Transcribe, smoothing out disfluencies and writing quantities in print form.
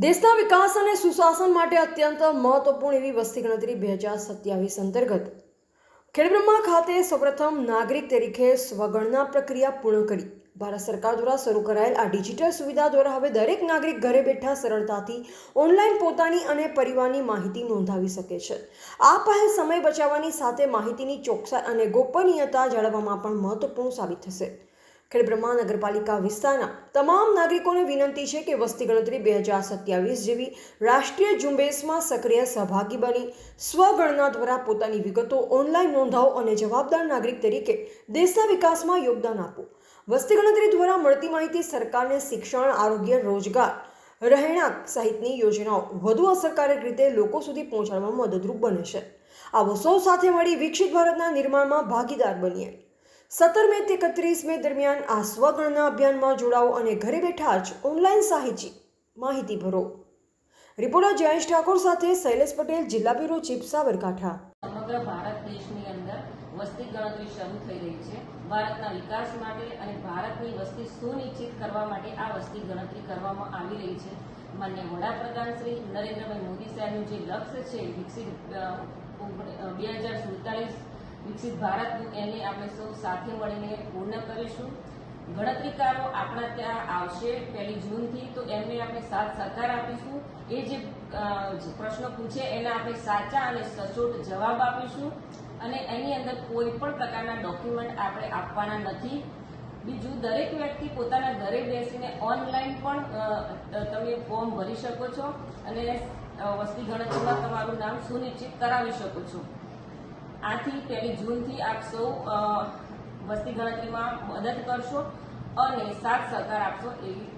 દેશના વિકાસ અને સુશાસન માટે અત્યંત મહત્વપૂર્ણ એવી વસ્તી ગણતરી 2027 અંતર્ગત ખેડબ્રહ્મા ખાતે સૌપ્રથમ નાગરિક તરીકે સ્વગણના પ્રક્રિયા પૂર્ણ કરી ભારત સરકાર દ્વારા શરૂ કરાયેલ આ ડિજિટલ સુવિધા દ્વારા હવે દરેક નાગરિક ઘરે બેઠા સરળતાથી ઓનલાઈન પોતાની અને પરિવારની માહિતી નોંધાવી શકે છે। આ પહેલ સમય બચાવવાની સાથે માહિતીની ચોકસાઈ અને ગોપનીયતા જાળવવામાં પણ મહત્વપૂર્ણ સાબિત થશે। ખેડબ્રહ્મા નગરપાલિકા વિસ્તારના તમામ નાગરિકોને વિનંતી છે કે વસ્તી ગણતરી 2027 જેવી રાષ્ટ્રીય ઝુંબેશમાં સક્રિય સહભાગી બની સ્વગણના દ્વારા પોતાની વિગતો ઓનલાઈન નોંધાવો અને જવાબદાર નાગરિક તરીકે દેશના વિકાસમાં યોગદાન આપો। વસ્તી ગણતરી દ્વારા મળતી માહિતી સરકારને શિક્ષણ, આરોગ્ય, રોજગાર, રહેણાંક સહિતની યોજનાઓ વધુ અસરકારક રીતે લોકો સુધી પહોંચાડવામાં મદદરૂપ બને છે। આવો સૌ સાથે મળી વિકસિત ભારતના નિર્માણમાં ભાગીદાર બનીએ। 17 મે થી 31 મે દરમિયાન આ સ્વગણના અભિયાનમાં જોડાઓ અને ઘરે બેઠા જ ઓનલાઈન માહિતી ભરો। રિપોર્ટર જયેશ ઠાકોર સાથે શૈલેષ પટેલ, જિલ્લા બ્યુરો ચીફ, સાબરકાંઠા। સમગ્ર ભારત દેશની અંદર વસ્તી ગણતરી શરૂ થઈ રહી છે। ભારતના વિકાસ માટે અને ભારતની વસ્તી સુનિશ્ચિત કરવા માટે આ વસ્તી ગણતરી કરવામાં આવી રહી છે। માનનીય વડાપ્રધાન શ્રી નરેન્દ્રભાઈ મોદી સાહેબનું જે લક્ષ્ય છે વિકસિત 2047 વિકસિત ભારતનું, એને આપણે સૌ સાથે મળીને પૂર્ણ કરીશું। ગણતરીકારો આપણા ત્યાં આવશે 1 જૂનથી, તો એમને આપણે સાથ સહકાર આપીશું। એ જે પ્રશ્નો પૂછે એના આપણે સાચા અને સચોટ જવાબ આપીશું અને એની અંદર કોઈ પણ પ્રકારના ડોક્યુમેન્ટ આપણે આપવાના નથી। બીજું, દરેક વ્યક્તિ પોતાના ઘરે બેસીને ઓનલાઈન પણ તમે ફોર્મ ભરી શકો છો અને વસ્તી ગણતરીમાં તમારું નામ સુનિશ્ચિત કરાવી શકો છો। આથી 1 જૂનથી આપ સૌ વસ્તી ગણતરીમાં મદદ કરશો અને સાથ સહકાર આપશો એવી